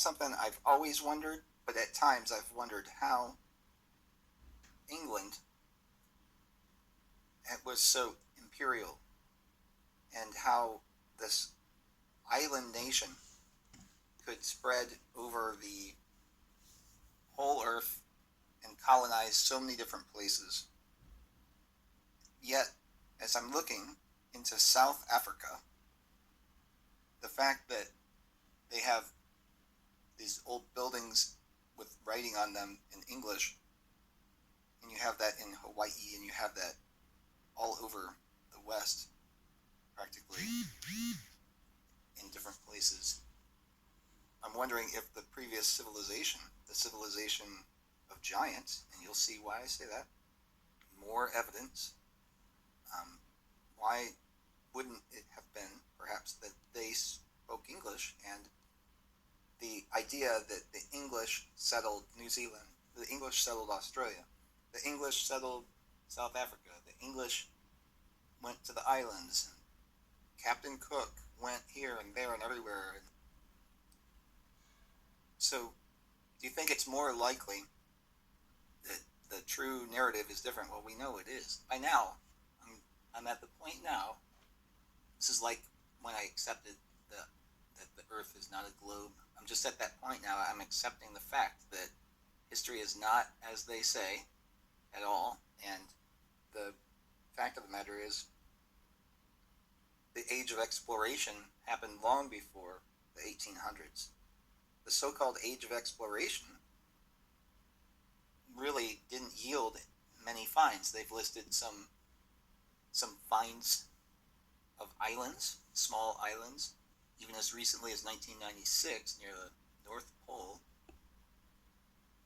something I've always wondered, but at times I've wondered how England was so imperial and how this island nation could spread over the whole earth and colonize so many different places. Yet, as I'm looking into South Africa, the fact that they have these old buildings with writing on them in English, and you have that in Hawaii, and you have that all over the West, practically, in different places. I'm wondering if the previous civilization, the civilization of giants, and you'll see why I say that, more evidence, why wouldn't it have been perhaps that they spoke English, and the idea that the English settled New Zealand, the English settled Australia, the English settled South Africa, the English went to the islands, and Captain Cook went here and there and everywhere. And so, do you think it's more likely that the true narrative is different? Well, we know it is. By now, I'm at the point now, this is like when I accepted that the Earth is not a globe. I'm just at that point now. I'm accepting the fact that history is not as they say at all, and the fact of the matter is the age of exploration happened long before the 1800s. The so-called age of exploration really didn't yield many finds. They've listed some finds of islands, small islands, even as recently as 1996 near the North Pole.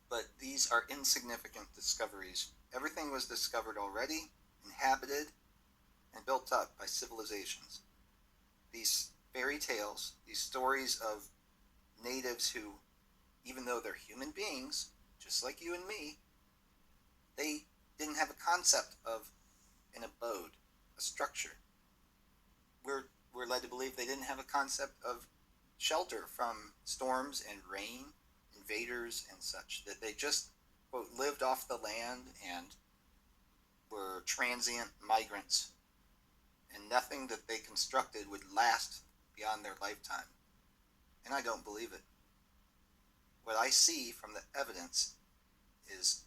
But these are insignificant discoveries. Everything was discovered already, inhabited, and built up by civilizations. These fairy tales, these stories of natives who, even though they're human beings, just like you and me, they didn't have a concept of an abode, a structure. We're led to believe they didn't have a concept of shelter from storms and rain, invaders and such, that they just, quote, lived off the land and were transient migrants, and nothing that they constructed would last beyond their lifetime. And I don't believe it. What I see from the evidence is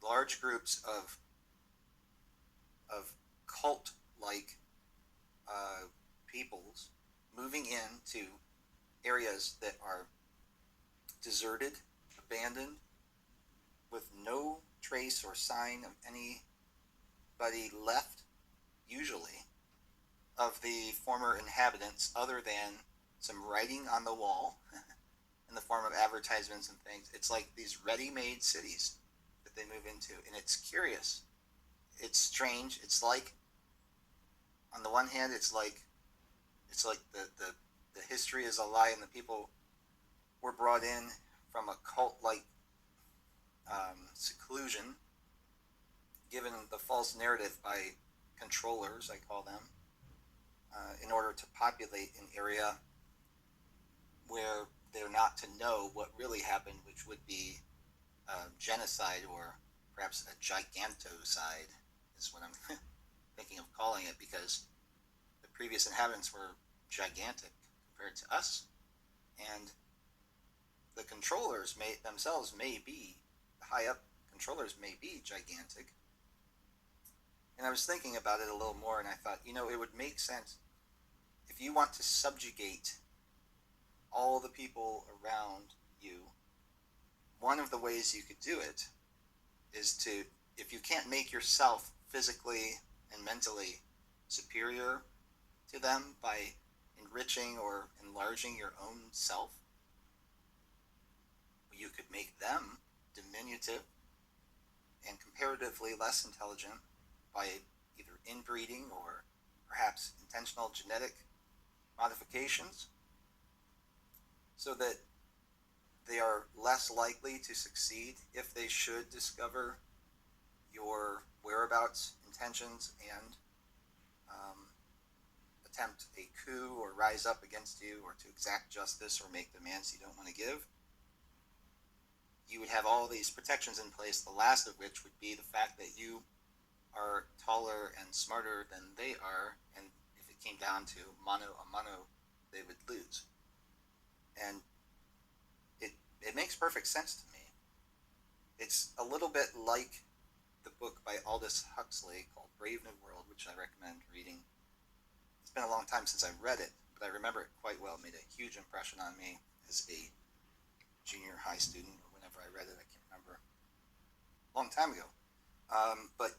large groups of cult-like peoples moving into areas that are deserted, abandoned, with no trace or sign of anybody left, usually, of the former inhabitants, other than some writing on the wall in the form of advertisements and things. It's like these ready-made cities that they move into, and it's curious. It's strange. It's like, on the one hand, it's like the history is a lie, and the people were brought in from a cult-like seclusion, given the false narrative by controllers, I call them, in order to populate an area where they're not to know what really happened, which would be genocide, or perhaps a gigantocide is what I'm thinking of calling it, because the previous inhabitants were gigantic compared to us, and the controllers themselves may be, the high up controllers may be gigantic. And I was thinking about it a little more, and I thought, it would make sense if you want to subjugate all the people around you. One of the ways you could do it is to, if you can't make yourself physically and mentally superior to them by enriching or enlarging your own self, you could make them diminutive and comparatively less intelligent by either inbreeding or perhaps intentional genetic modifications, so that they are less likely to succeed if they should discover your whereabouts, intentions, and attempt a coup or rise up against you, or to exact justice or make demands you don't want to give. you would have all these protections in place, the last of which would be the fact that you are taller and smarter than they are, and if it came down to mano a mano, they would lose. And it makes perfect sense to me. It's a little bit like the book by Aldous Huxley called Brave New World, which I recommend reading. It's been a long time since I read it, but I remember it quite well. It made a huge impression on me as a junior high student, or whenever I read it, I can't remember. A long time ago. But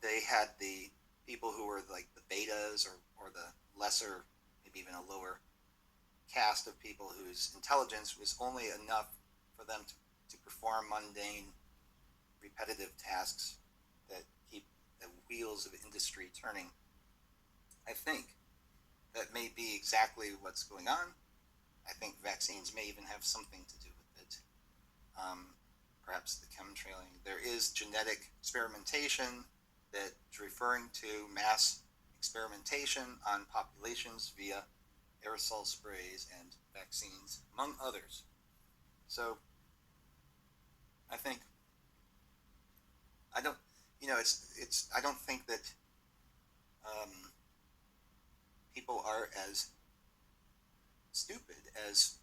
they had the people who were like the betas or the lesser, maybe even a lower caste of people whose intelligence was only enough for them to perform mundane, repetitive tasks that keep the wheels of industry turning. I think that may be exactly what's going on. I think vaccines may even have something to do with it. Perhaps the chemtrailing. There is genetic experimentation that is referring to mass experimentation on populations via aerosol sprays and vaccines, among others. So I think I don't, I don't think that people are as stupid as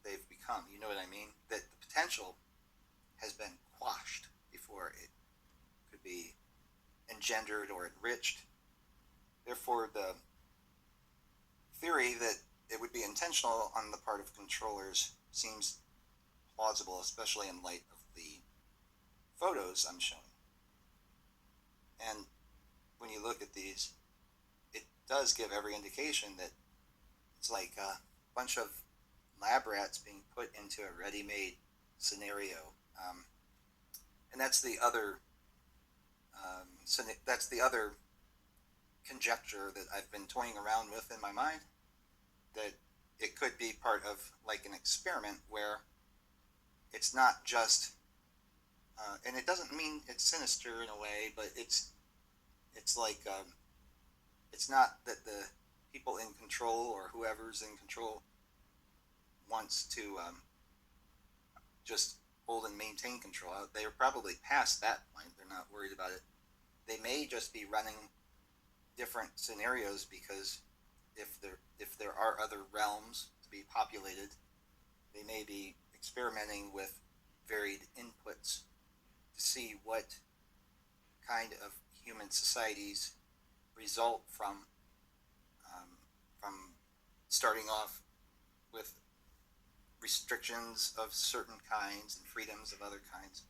they've become. You know what I mean? That the potential has been quashed before it could be engendered or enriched. Therefore, the theory that it would be intentional on the part of controllers seems plausible, especially in light of the photos I'm showing. And when you look at these, it does give every indication that it's like a bunch of lab rats being put into a ready-made scenario. And that's the other conjecture that I've been toying around with in my mind, that it could be part of like an experiment where it's not just, and it doesn't mean it's sinister in a way, but it's like, it's not that the people in control or whoever's in control wants to just hold and maintain control. They are probably past that point. They're not worried about it. They may just be running different scenarios because if there are other realms to be populated, they may be experimenting with varied inputs to see what kind of human societies result from starting off with restrictions of certain kinds and freedoms of other kinds,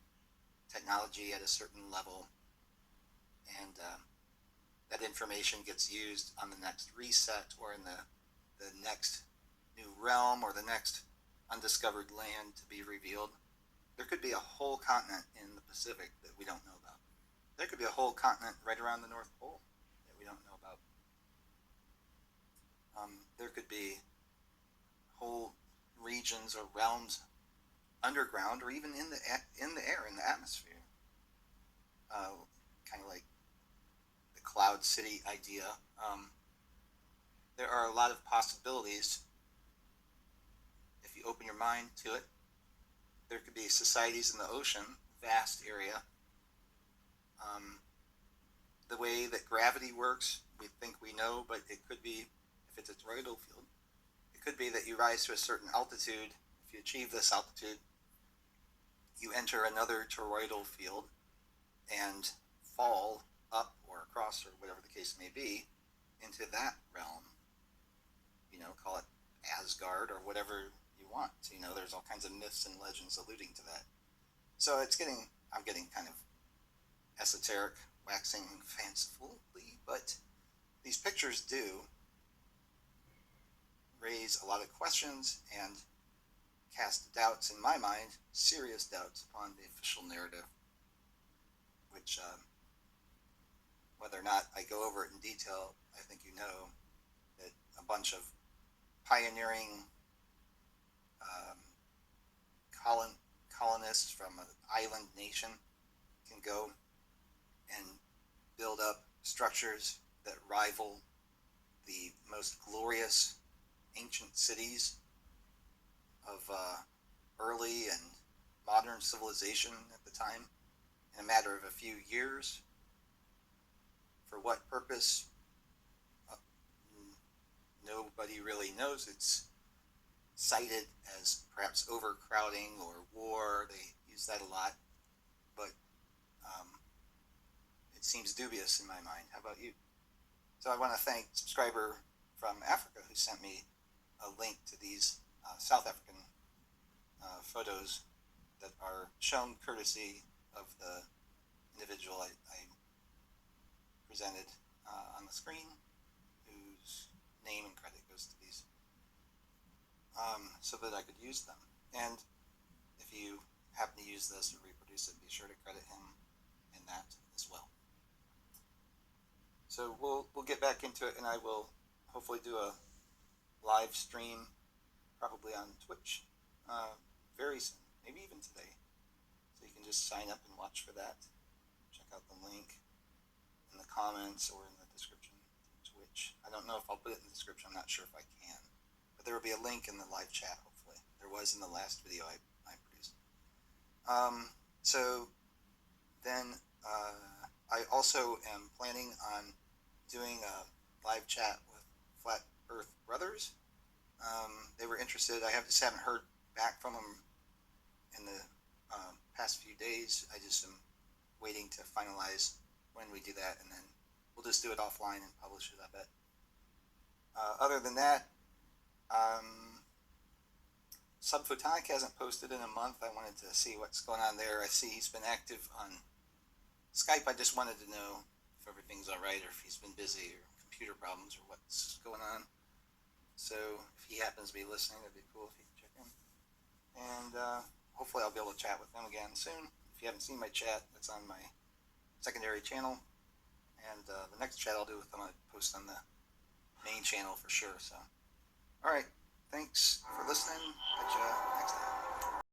technology at a certain level, and that information gets used on the next reset or in the next new realm or the next undiscovered land to be revealed. There could be a whole continent in the Pacific that we don't know about. There could be a whole continent right around the North Pole that we don't know about. There could be whole regions or realms underground or even in the air, in the atmosphere. Kind of like the cloud city idea. There are a lot of possibilities if you open your mind to it. There could be societies in the ocean, vast area. The way that gravity works, we think we know, but it could be, if it's a toroidal field, it could be that you rise to a certain altitude. If you achieve this altitude, you enter another toroidal field and fall up or across, or whatever the case may be, into that realm. Call it Asgard or whatever you want. There's all kinds of myths and legends alluding to that. So I'm getting kind of esoteric, waxing fancifully, but these pictures do raise a lot of questions and cast doubts in my mind, serious doubts upon the official narrative, which, whether or not I go over it in detail, I think you know that a bunch of pioneering colonists from an island nation can go and build up structures that rival the most glorious ancient cities of early and modern civilization at the time in a matter of a few years. For what purpose? Uh, Nobody really knows. It's cited as perhaps overcrowding or war. They use that a lot, but um, it seems dubious in my mind. How about you? So I want to thank a subscriber from Africa who sent me a link to these South African photos that are shown courtesy of the individual I presented on the screen, whose name and credit goes to these, so that I could use them. And if you happen to use this or reproduce it, be sure to credit him in that as well. So we'll get back into it, and I will hopefully do a live stream, probably on Twitch, very soon, maybe even today. So you can just sign up and watch for that. Check out the link in the comments or in the description to Twitch. I don't know if I'll put it in the description. I'm not sure if I can. But there will be a link in the live chat, hopefully. There was in the last video I produced. So then I also am planning on doing a live chat with Flat Earth Brothers. They were interested. I just haven't heard back from them in the past few days. I just am waiting to finalize when we do that, and then we'll just do it offline and publish it, I bet. Other than that, Subphotonic hasn't posted in a month. I wanted to see what's going on there. I see he's been active on Skype. I just wanted to know if everything's all right, or if he's been busy, or computer problems, or what's going on. So if he happens to be listening, that'd be cool if he could check in. And hopefully I'll be able to chat with him again soon. If you haven't seen my chat, it's on my secondary channel. And the next chat I'll do with him, I'll post on the main channel for sure. So, all right. Thanks for listening. Catch you next time.